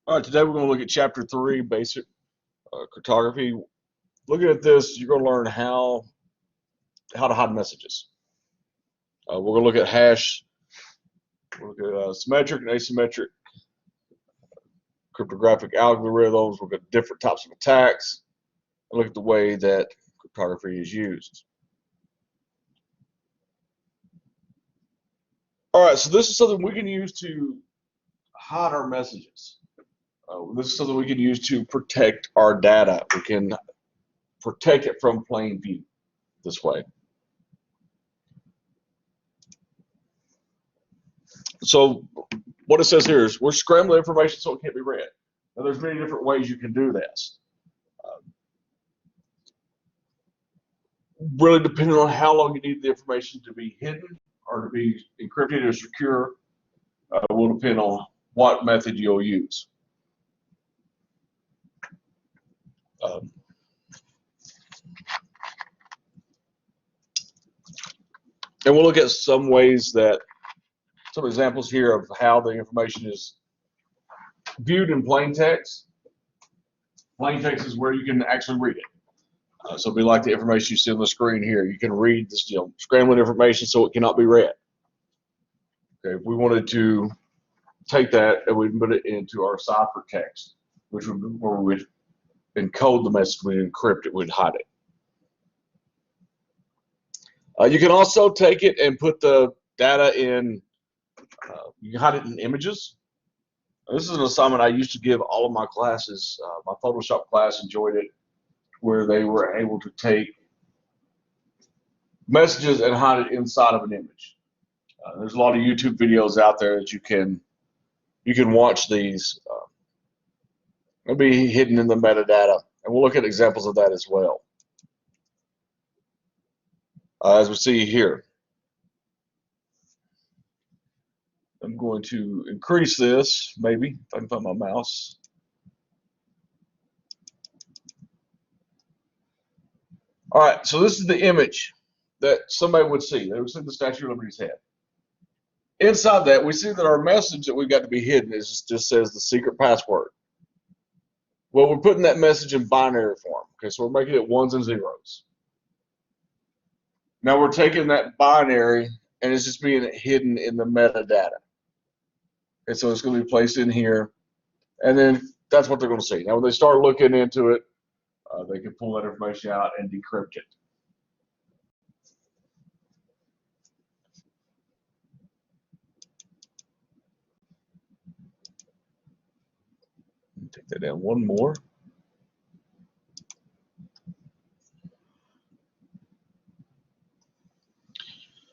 All right, today we're going to look at Chapter 3, Basic Cryptography. Looking at this, you're going to learn how to hide messages. We're going to look at hash, we'll look at symmetric and asymmetric cryptographic algorithms. We'll look at different types of attacks, and look at the way that cryptography is used. All right, so this is something we can use to hide our messages. This is something we can use to protect our data. We can protect it from plain view this way. So what it says here is we're scrambling information so it can't be read. Now there's many different ways you can do this. Really depending on how long you need the information to be hidden or to be encrypted or secure will depend on what method you'll use. And we'll look at some ways that, some examples here of how the information is viewed in plain text. Plain text is where you can actually read it. So it'll be like the information you see on the screen here. You can read this, scrambling information so it cannot be read. Okay, if we wanted to take that and we'd put it into our ciphertext, which would be where we would encode the message, we'd encrypt it, we'd hide it. You can also take it and put the data in, you can hide it in images. This is an assignment I used to give all of my classes. My Photoshop class enjoyed it, where they were able to take messages and hide it inside of an image. There's a lot of YouTube videos out there that you can watch these. It'll be hidden in the metadata, and we'll look at examples of that as well. As we see here, I'm going to increase this, maybe, if I can find my mouse. All right, so this is the image that somebody would see. They would see the Statue of Liberty's head. Inside that, we see that our message that we've got to be hidden just says the secret password. Well, we're putting that message in binary form. Okay, so we're making it ones and zeros. Now we're taking that binary and it's just being hidden in the metadata. And so it's going to be placed in here, and then that's what they're going to see. Now when they start looking into it, they can pull that information out and decrypt it. Take that down one more.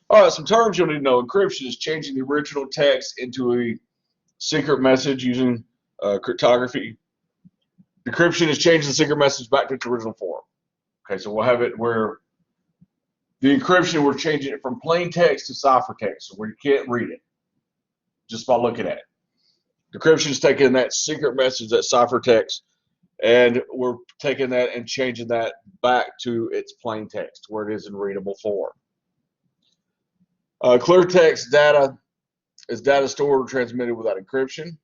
All right, some terms you'll need to know. Encryption is changing the original text into a secret message using cryptography. Decryption is changing the secret message back to its original form. Okay, so we'll have it where the encryption, we're changing it from plain text to ciphertext, so where you can't read it just by looking at it. Decryption is taking that secret message, that ciphertext, and we're taking that and changing that back to its plain text, where it is in readable form. Clear text data is data stored or transmitted without encryption.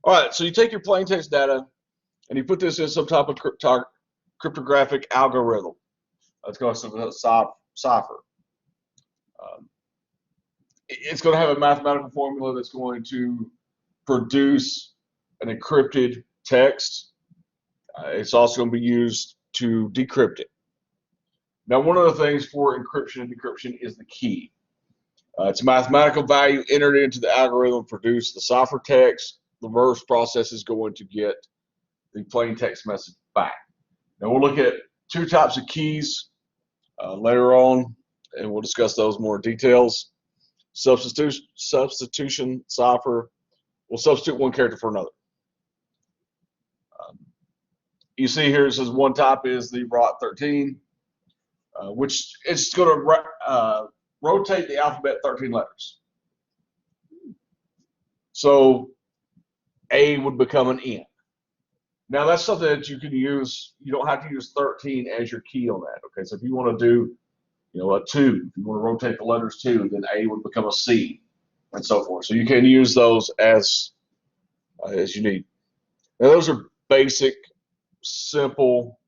All right, so you take your plain text data and you put this in some type of cryptographic algorithm. Let's go with cipher. It's going to have a mathematical formula that's going to produce an encrypted text. It's also going to be used to decrypt it. Now, one of the things for encryption and decryption is the key. It's a mathematical value entered into the algorithm, produce the ciphertext. The reverse process is going to get the plain text message back. Now, we'll look at two types of keys later on, and we'll discuss those more details. Substitution cipher will substitute one character for another. You see here it says one type is the ROT13, which it's going to rotate the alphabet 13 letters. So A would become an N. Now that's something that you can use. You don't have to use 13 as your key on that. Okay, so if you want to do, a 2, if you want to rotate the letters 2, then A would become a C. and so forth. So you can use those as you need. Now, those are basic, simple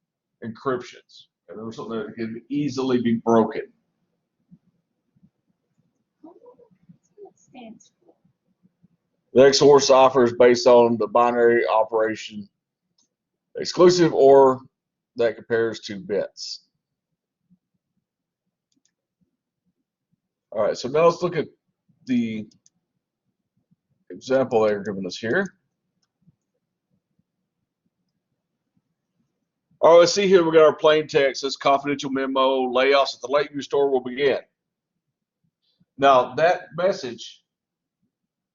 encryptions. And those are something that can easily be broken. The XOR cipher is based on the binary operation exclusive or that compares to bits. All right, so now let's look at the example they're giving us here. All right, let's see here. We got our plain text. This confidential memo. Layoffs at the Lakeview store will begin. Now that message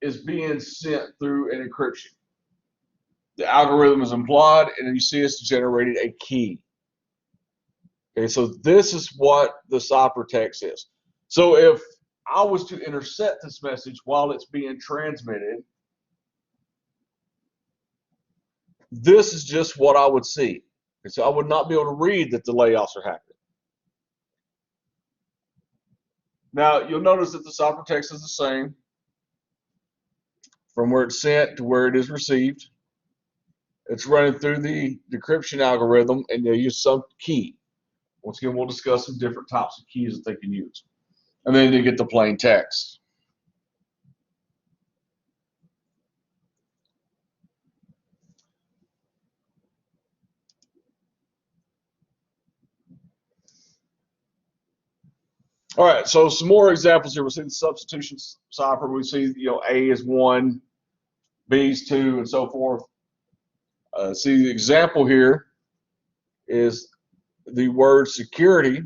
is being sent through an encryption. The algorithm is implied, and you see it's generated a key. Okay, so this is what the ciphertext is. So if I was to intercept this message while it's being transmitted, this is just what I would see. Okay, so I would not be able to read that the layoffs are happening. Now you'll notice that the ciphertext is the same from where it's sent to where it is received. It's running through the decryption algorithm, and they use some key. Once again, we'll discuss some different types of keys that they can use. And then you get the plain text. All right, so some more examples here. We see the substitution cipher. We see, A is 1, B is 2, and so forth. See, the example here is the word security.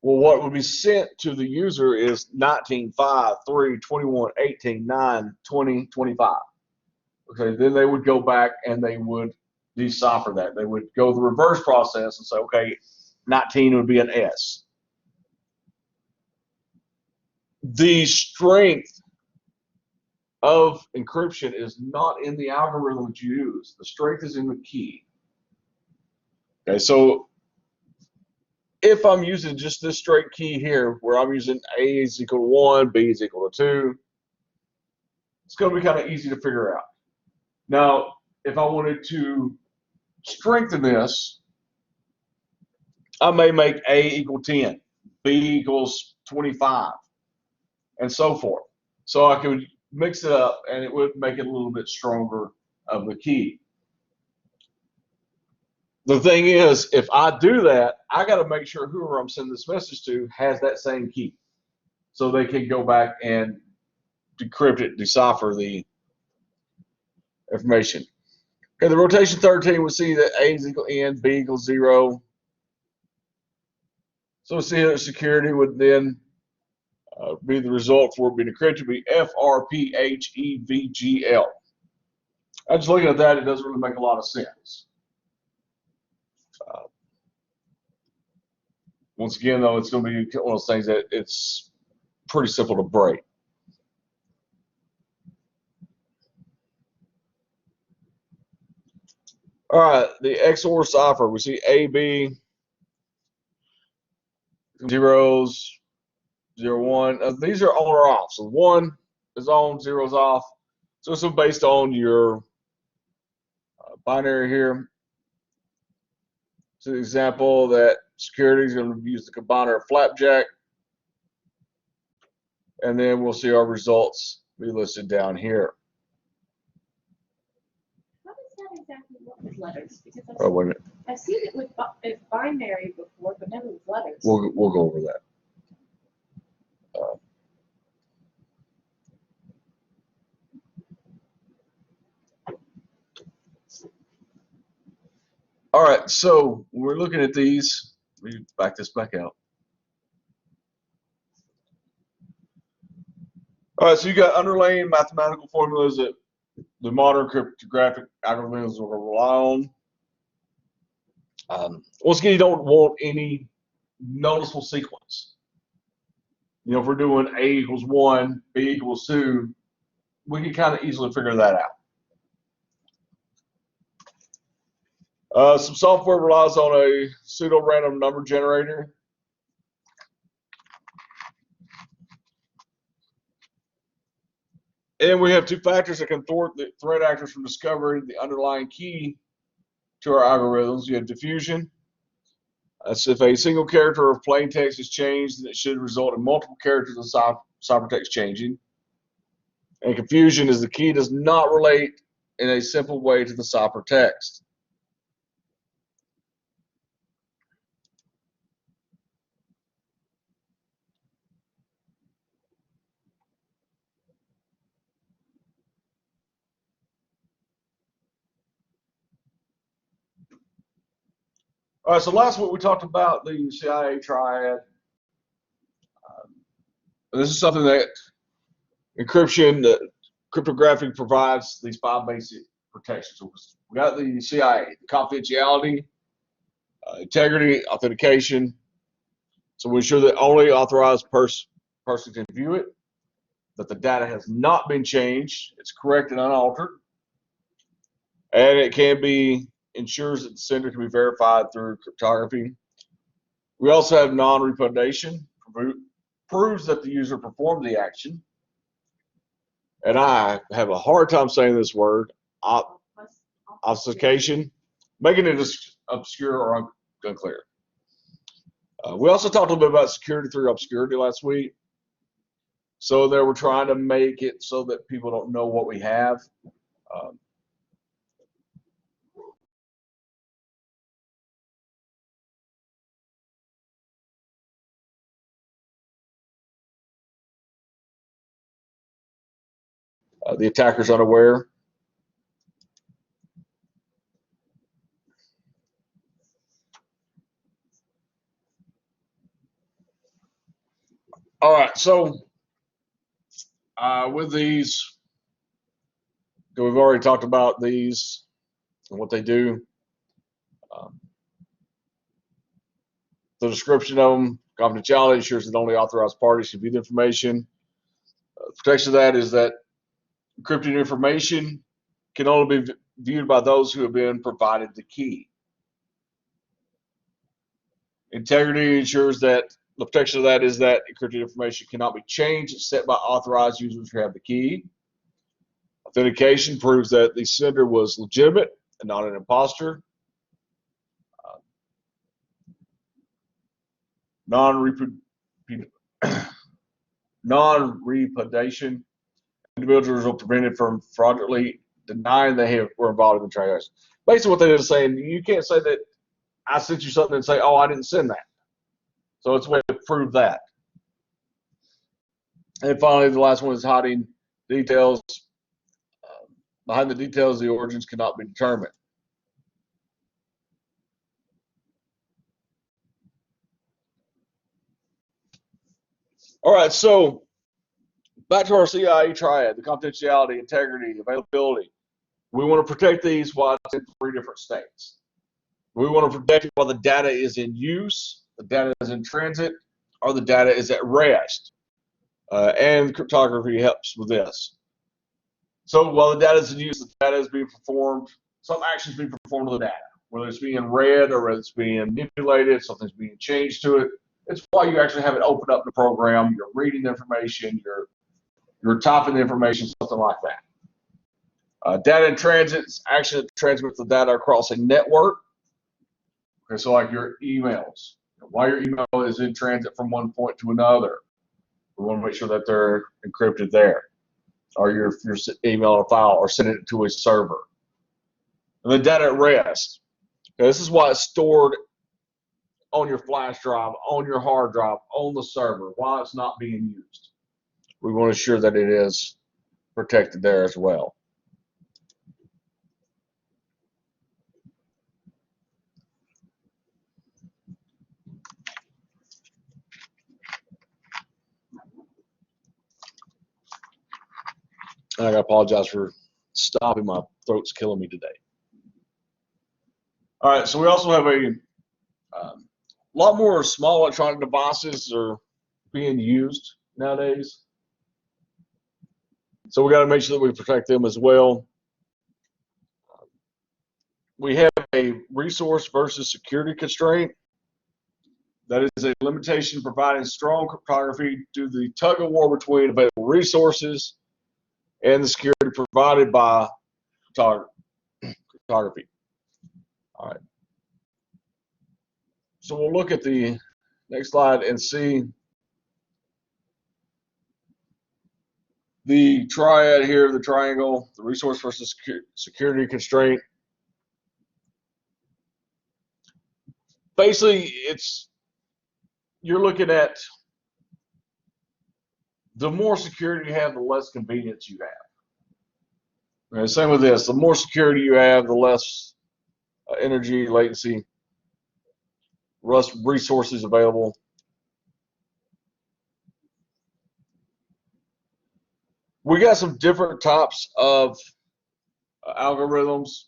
Well, what would be sent to the user is 19, 5, 3, 21, 18, 9, 20, 25. Okay, then they would go back and they would decipher that. They would go the reverse process and say, okay, 19 would be an S. The strength of encryption is not in the algorithm that you use. The strength is in the key. Okay, so if I'm using just this straight key here, where I'm using A is equal to 1, B is equal to 2, it's going to be kind of easy to figure out. Now, if I wanted to strengthen this, I may make A equal 10, B equals 25, and so forth. So I could mix it up, and it would make it a little bit stronger of the key. The thing is, if I do that, I got to make sure whoever I'm sending this message to has that same key, so they can go back and decrypt it, decipher the information. Okay, the rotation 13, we see that A is equal to N, B equals 0. So we see that security would then be the result for it being encrypted, be FRPHEVGL. I'm just looking at that, it doesn't really make a lot of sense. Once again, though, it's going to be one of those things that it's pretty simple to break. All right, the XOR cipher, we see A, B, zeros, 0, 1. These are on or off. So 1 is on, 0 is off. So it's based on your binary here. So the example that security is going to use the combiner of flapjack. And then we'll see our results be listed down here. How does that exactly work with letters? Because Wait a minute. I've seen it with binary before, but never with letters. We'll go over that. All right, so when we're looking at these, let me back this back out. All right, so you got underlying mathematical formulas that the modern cryptographic algorithms will rely on. Once again, you don't want any noticeable sequence. If we're doing A equals 1, B equals 2, we can kind of easily figure that out. Some software relies on a pseudo-random number generator. And we have two factors that can thwart the threat actors from discovering the underlying key to our algorithms. You have diffusion. That's if a single character of plain text is changed, then it should result in multiple characters of ciphertext changing. And confusion is the key does not relate in a simple way to the ciphertext. All right, so last week we talked about the CIA triad. This is something that encryption, cryptography provides these 5 basic protections. So we got the CIA, the confidentiality, integrity, authentication. So we ensure that only authorized person can view it, that the data has not been changed, it's correct and unaltered, and it can be ensures that the sender can be verified through cryptography. We also have non-repudiation, proves that the user performed the action. And I have a hard time saying this word, obfuscation, making it obscure or unclear. We also talked a little bit about security through obscurity last week. So there we're trying to make it so that people don't know what we have. The attacker's unaware. All right, so with these, we've already talked about these and what they do. The description of them, confidentiality ensures that only authorized parties can view the information. Protection of that is that encrypted information can only be viewed by those who have been provided the key. Integrity ensures that the protection of that is that encrypted information cannot be changed except by authorized users who have the key. Authentication proves that the sender was legitimate and not an imposter. Non-repudiation, individuals are prevented from fraudulently denying they were involved in the transaction. Basically, what they are saying, you can't say that I sent you something and say, oh, I didn't send that. So it's a way to prove that. And finally, the last one is hiding details. Behind the details, the origins cannot be determined. All right, so back to our CIA triad, the confidentiality, integrity, availability. We want to protect these while it's in 3 different states. We want to protect it while the data is in use, the data is in transit, or the data is at rest. And cryptography helps with this. So while the data is in use, the data is being performed, some actions being performed with the data, whether it's being read or whether it's being manipulated, something's being changed to it. It's why you actually have it open up the program, you're reading the information, you're typing the information, something like that. Data in transit actually transmits the data across a network. Okay, so like your emails, while your email is in transit from one point to another, we want to make sure that they're encrypted there, or your email or file, or send it to a server. And the data at rest. Okay, this is why it's stored on your flash drive, on your hard drive, on the server, while it's not being used. We want to ensure that it is protected there as well. And I gotta apologize for stopping. My throat's killing me today. All right, so we also have a lot more small electronic devices are being used nowadays. So we got to make sure that we protect them as well. We have a resource versus security constraint. That is a limitation providing strong cryptography due to the tug of war between available resources and the security provided by cryptography. All right. So we'll look at the next slide and see the triad here, the triangle, the resource versus security constraint. Basically, you're looking at the more security you have, the less convenience you have. Right, same with this. The more security you have, the less energy, latency, less resources available. We got some different types of algorithms,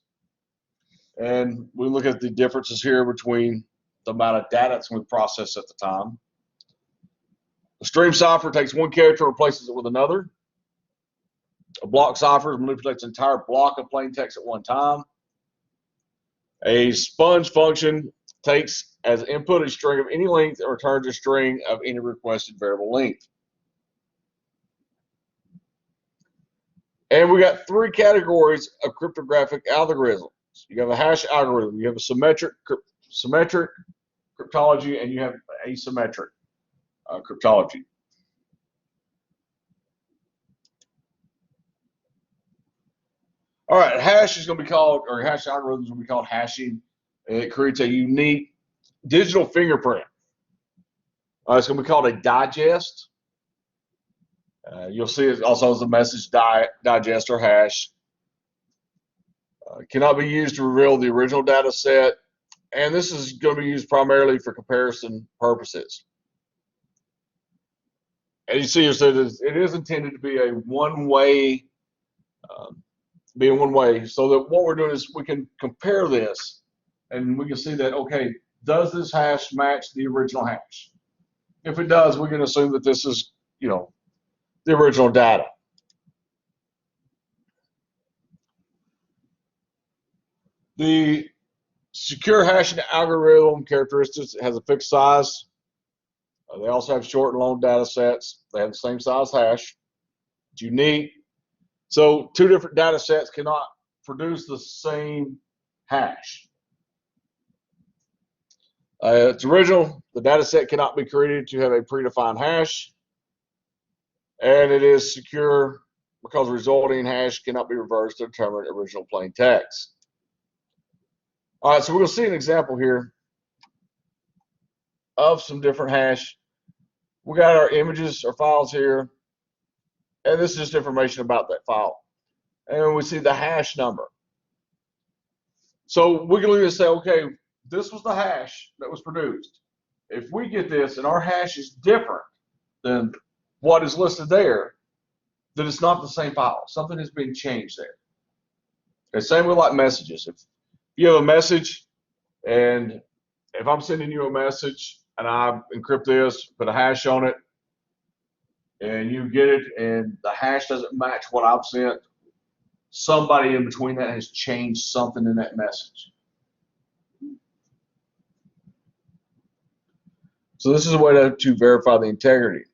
and we look at the differences here between the amount of data that's going to be processed at the time. A stream cipher takes one character and replaces it with another. A block cipher manipulates an entire block of plain text at one time. A sponge function takes as input a string of any length and returns a string of any requested variable length. And we got three categories of cryptographic algorithms. You have a hash algorithm, you have a symmetric cryptology, and you have asymmetric cryptology. All right, hash is going to be called, or hash algorithm is going to be called hashing. It creates a unique digital fingerprint. It's going to be called a digest. You'll see it also as a message digest or hash. Cannot be used to reveal the original data set, and this is going to be used primarily for comparison purposes. As you see, it is intended to be a one-way, so that what we're doing is we can compare this, and we can see that, okay, does this hash match the original hash? If it does, we can assume that this is, the original data. The secure hashing algorithm characteristics has a fixed size. They also have short and long data sets. They have the same size hash. It's unique. So two different data sets cannot produce the same hash. It's original. The data set cannot be created to have a predefined hash. And it is secure because the resulting hash cannot be reversed to determine original plain text. All right, so we're going to see an example here of some different hash. We got our images or files here, and this is just information about that file. And we see the hash number. So we can look and say, okay, this was the hash that was produced. If we get this and our hash is different than what is listed there, then it's not the same file. Something has been changed there. The same with like messages. If you have a message, and if I'm sending you a message and I encrypt this, put a hash on it, and you get it, and the hash doesn't match what I've sent, somebody in between that has changed something in that message. So this is a way to verify the integrity.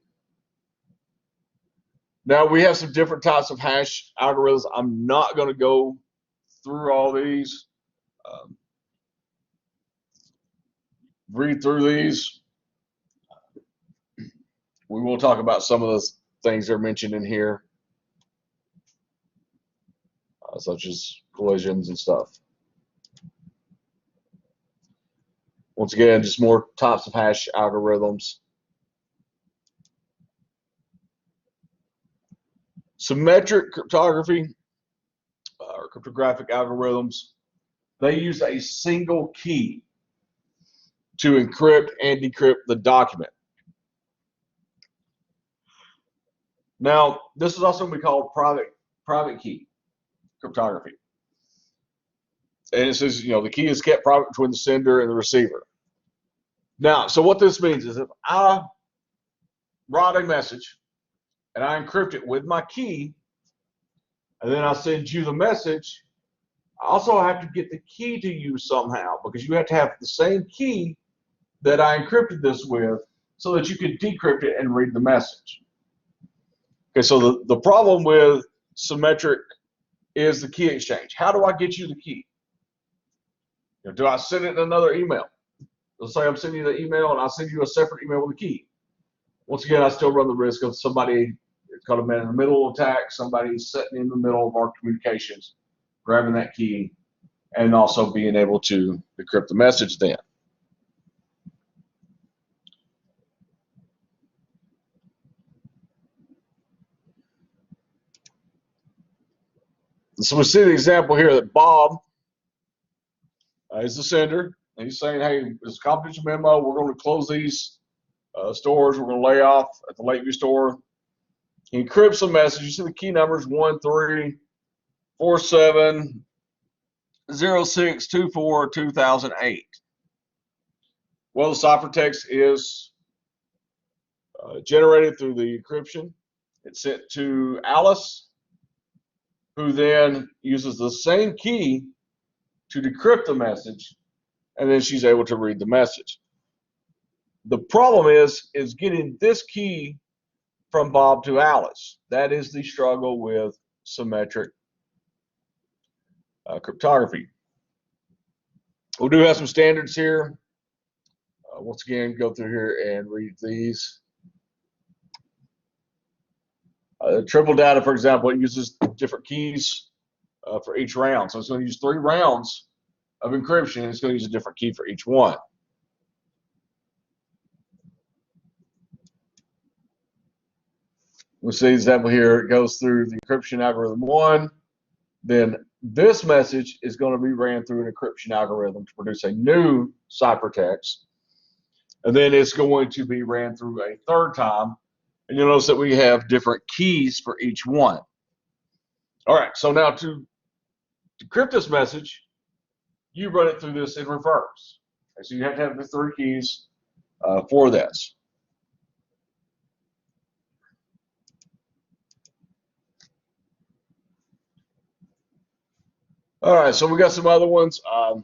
Now we have some different types of hash algorithms. I'm not going to go through all these. Read through these. We will talk about some of the things that are mentioned in here, such as collisions and stuff. Once again, just more types of hash algorithms. Symmetric cryptography or cryptographic algorithms, they use a single key to encrypt and decrypt the document. Now, this is also going to be called private key cryptography. And it says, the key is kept private between the sender and the receiver. Now, so what this means is if I write a message and I encrypt it with my key, and then I send you the message, I also have to get the key to you somehow, because you have to have the same key that I encrypted this with so that you can decrypt it and read the message. Okay, so the problem with symmetric is the key exchange. How do I get you the key? Do I send it in another email? Let's say I'm sending you the email and I send you a separate email with a key. Once again, I still run the risk of somebody, it's called a man in the middle attack, somebody sitting in the middle of our communications, grabbing that key, and also being able to decrypt the message then. So we see the example here that Bob is the sender. And he's saying, hey, it's a confidential memo. We're going to close these stores. We're going to lay off at the Lakeview store. He encrypts the message. You see the key numbers 134706242008. Well, the ciphertext is generated through the encryption. It's sent to Alice, who then uses the same key to decrypt the message, and then she's able to read the message. The problem is getting this key from Bob to Alice. That is the struggle with symmetric cryptography. We do have some standards here. Once again, go through here and read these. Triple data, for example, it uses different keys for each round. So it's going to use 3 rounds of encryption, and it's going to use a different key for each one. We'll see the example here. It goes through the encryption algorithm 1. Then this message is going to be ran through an encryption algorithm to produce a new ciphertext. And then it's going to be ran through a third time. And you'll notice that we have different keys for each one. All right, so now to decrypt this message, you run it through this in reverse. Okay, so you have to have the 3 keys for this. All right, so we got some other ones. A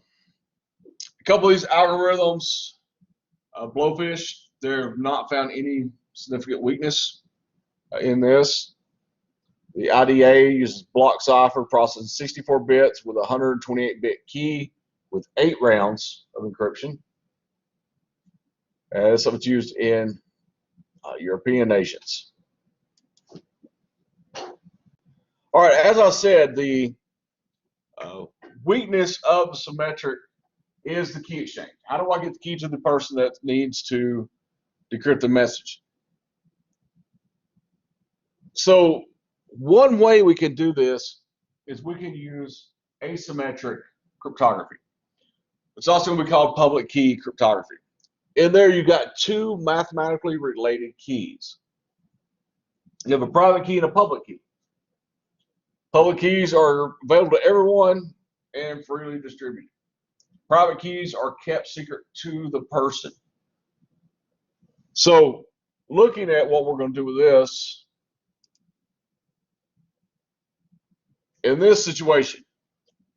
couple of these algorithms, Blowfish, they've not found any significant weakness in this. The IDA uses block cipher, processes 64 bits with a 128-bit key with 8 rounds of encryption. That's something that's used in European nations. All right, as I said, the weakness of symmetric is the key exchange. How do I get the key to the person that needs to decrypt the message? So one way we can do this is we can use asymmetric cryptography. It's also going to be called public key cryptography. In there, you've got 2 mathematically related keys. You have a private key and a public key. Public keys are available to everyone and freely distributed. Private keys are kept secret to the person. So looking at what we're going to do with this, in this situation,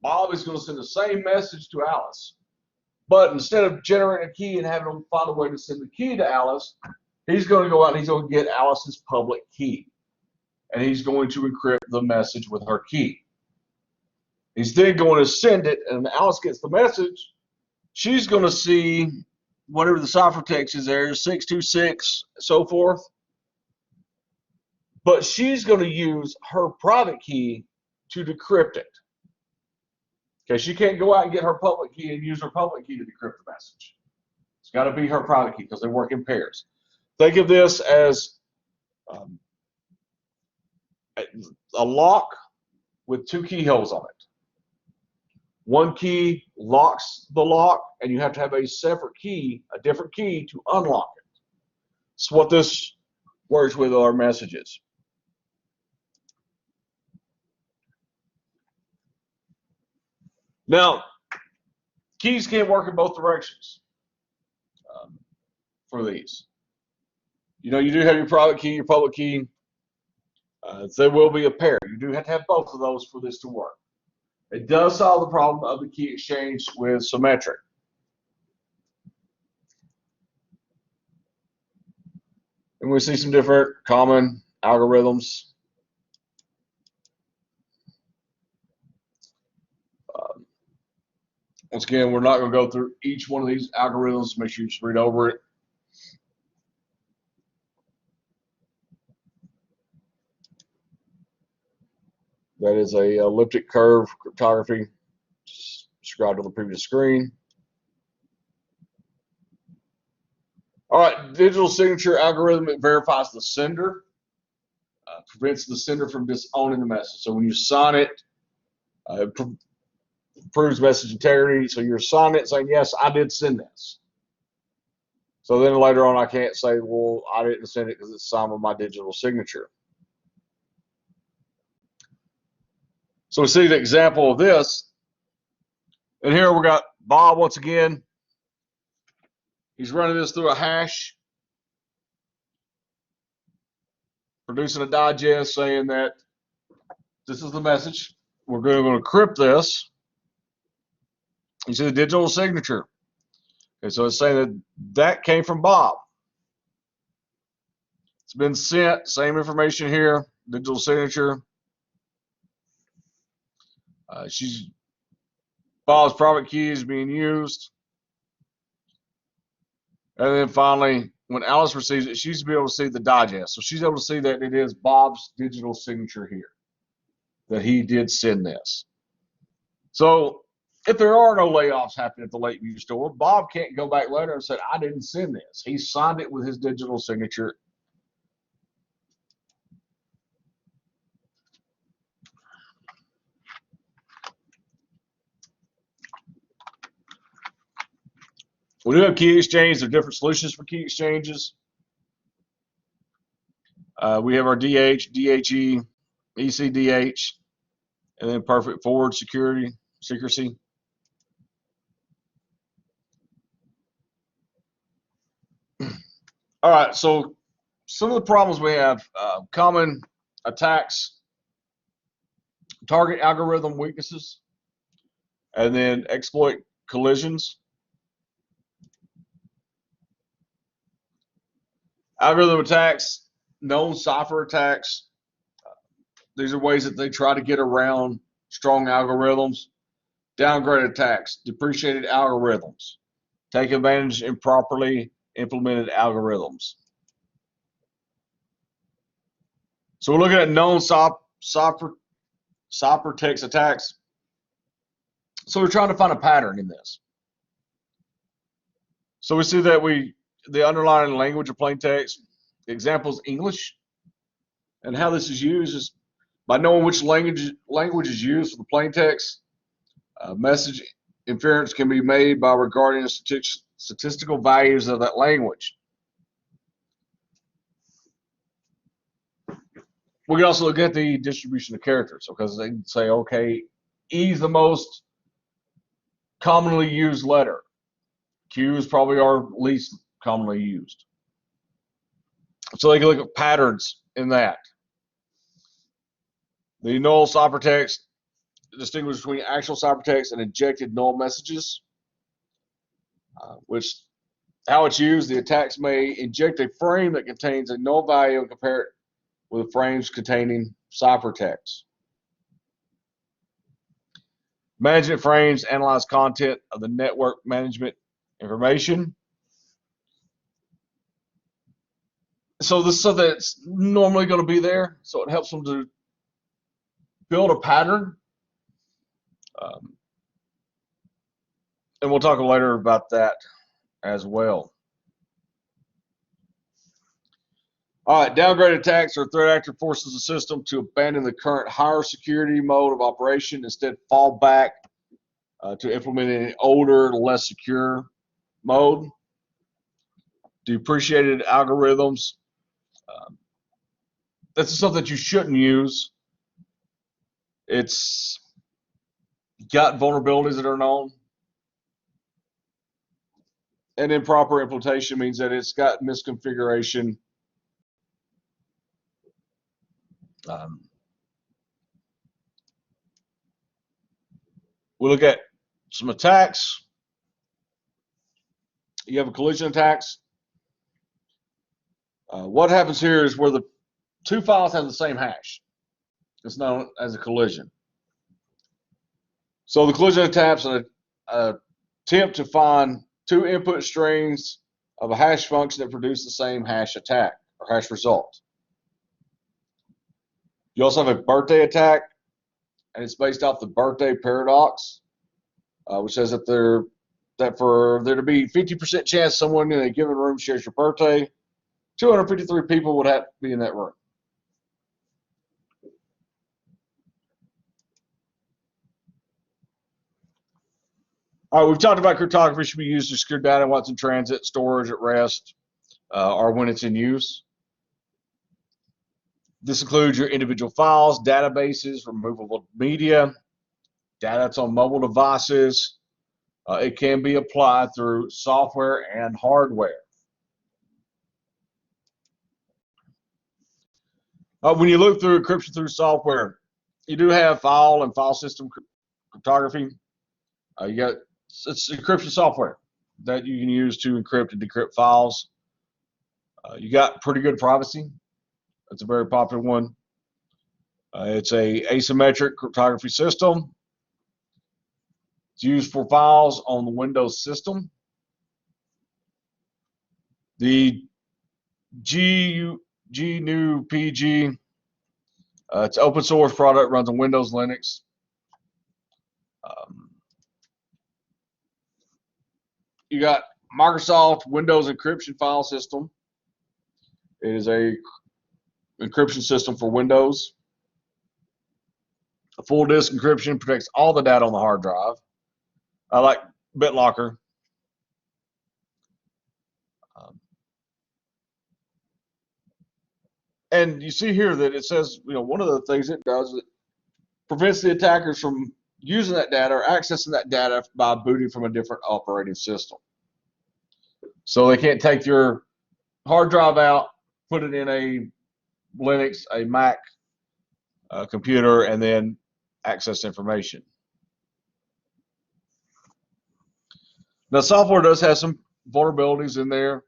Bob is going to send the same message to Alice. But instead of generating a key and having them find a way to send the key to Alice, he's going to go out and he's going to get Alice's public key. And he's going to encrypt the message with her key. He's then going to send it, and Alice gets the message. She's going to see whatever the ciphertext is there, 626, so forth. But she's going to use her private key to decrypt it. Okay, she can't go out and get her public key and use her public key to decrypt the message. It's got to be her private key because they work in pairs. Think of this as a lock with 2 keyholes on it. One key locks the lock, and you have to have a separate key, a different key to unlock it. It's what this works with our messages. Now, keys can't work in both directions for these. You know, you do have your private key, your public key. There will be a pair. You do have to have both of those for this to work. It does solve the problem of the key exchange with symmetric. And we see some different common algorithms. Once again, we're not going to go through each one of these algorithms. Make sure you just read over it. That is a elliptic curve cryptography described on the previous screen. All right, digital signature algorithm, it verifies the sender, prevents the sender from disowning the message. So when you sign it, it proves message integrity. So you're signing it saying, yes, I did send this. So then later on, I can't say, well, I didn't send it because it's signed with my digital signature. So we see the example of this. And here we got Bob once again. He's running this through a hash, producing a digest saying that this is the message. We're going to encrypt this. You see the digital signature. Okay, so it's saying that that came from Bob. It's been sent, same information here, digital signature. Bob's private key is being used. And then finally, when Alice receives it, she's be able to see the digest. So she's able to see that it is Bob's digital signature here, that he did send this. So if there are no layoffs happening at the Lakeview store, Bob can't go back later and say, I didn't send this. He signed it with his digital signature. We do have key exchange. There are different solutions for key exchanges. We have our DH, DHE, ECDH, and then perfect forward secrecy. All right, so some of the problems we have, common attacks, target algorithm weaknesses, and then exploit collisions. Algorithm attacks, known cipher attacks. These are ways that they try to get around strong algorithms. Downgrade attacks, depreciated algorithms, take advantage of improperly implemented algorithms. So we're looking at known ciphertext attacks. So we're trying to find a pattern in this. So we see that the underlying language of plain text, the example is English, and how this is used is by knowing which language is used for the plain text. Message inference can be made by regarding the statistical values of that language. We can also look at the distribution of characters, because they can say, okay, E is the most commonly used letter. Q is probably our least commonly used. So they can look at patterns in that. The null ciphertext distinguishes between actual ciphertext and injected null messages, which how it's used, the attacks may inject a frame that contains a null value and compare it with frames containing ciphertext. Management frames analyze content of the network management information. So this is something that's normally going to be there, so it helps them to build a pattern. And we'll talk later about that as well. All right, downgraded attacks or threat actor forces the system to abandon the current higher security mode of operation, instead fall back to implementing an older, less secure mode. Depreciated algorithms. That's something that you shouldn't use. It's got vulnerabilities that are known. And improper implementation means that it's got misconfiguration. We look at some attacks. You have a collision attacks. What happens here is where the two files have the same hash. It's known as a collision. So the collision attacks an attempt to find two input strings of a hash function that produce the same hash attack or hash result. You also have a birthday attack, and it's based off the birthday paradox, which says that for there to be 50% chance someone in a given room shares your birthday, 253 people would have to be in that room. All right, we've talked about cryptography should be used to secure data while it's in transit, storage, at rest, or when it's in use. This includes your individual files, databases, removable media, data that's on mobile devices. It can be applied through software and hardware. When you look through encryption through software, you do have file and file system cryptography. It's encryption software that you can use to encrypt and decrypt files. You got pretty good privacy. That's a very popular one. It's a asymmetric cryptography system. It's used for files on the Windows system. The GNU PG, it's an open source product, runs on Windows, Linux. You got Microsoft Windows encryption file system. It is a encryption system for Windows. A full disk encryption protects all the data on the hard drive. I like BitLocker. And you see here that it says, one of the things it does is it prevents the attackers from using that data or accessing that data by booting from a different operating system. So they can't take your hard drive out, put it in a Linux, a Mac computer, and then access information. Now, software does have some vulnerabilities in there.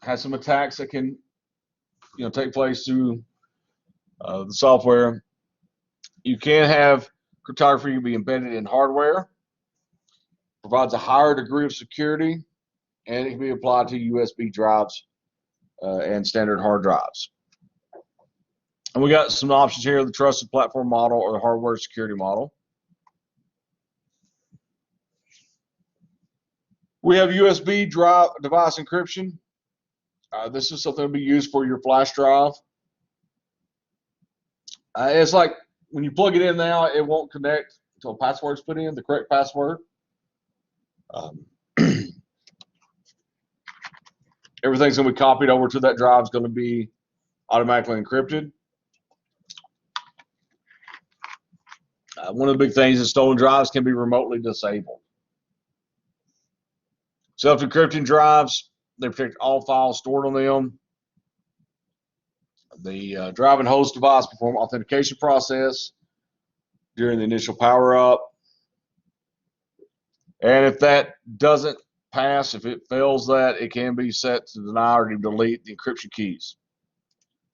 Has some attacks that can, take place through the software. You can have cryptography be embedded in hardware. Provides a higher degree of security, and it can be applied to USB drives and standard hard drives. And we got some options here: the trusted platform model or the hardware security model. We have USB drive device encryption. This is something to be used for your flash drive. It's like when you plug it in now, it won't connect until a password's put in, the correct password. Everything's going to be copied over to that drive. Is going to be automatically encrypted. One of the big things is stolen drives can be remotely disabled. Self-encrypting drives, they protect all files stored on them. The drive and host device perform authentication process during the initial power up. And if that doesn't pass, if it fails that, it can be set to deny or to delete the encryption keys.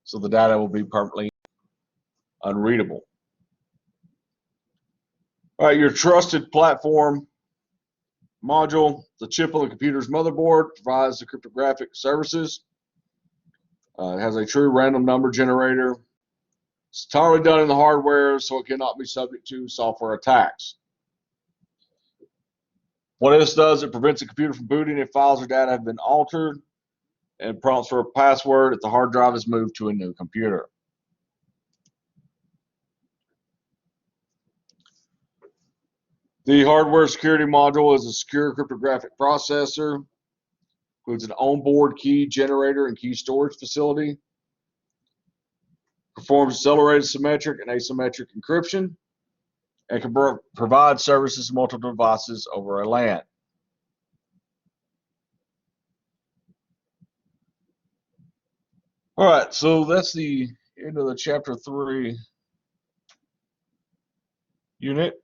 So the data will be permanently unreadable. All right, your trusted platform module, the chip on the computer's motherboard, provides the cryptographic services. It has a true random number generator. It's entirely done in the hardware, so it cannot be subject to software attacks. What this does, it prevents the computer from booting if files or data have been altered, and prompts for a password if the hard drive is moved to a new computer. The hardware security module is a secure cryptographic processor. Includes an onboard key generator and key storage facility. Performs accelerated symmetric and asymmetric encryption, and can provide services to multiple devices over a LAN. All right, so that's the end of the Chapter 3 unit.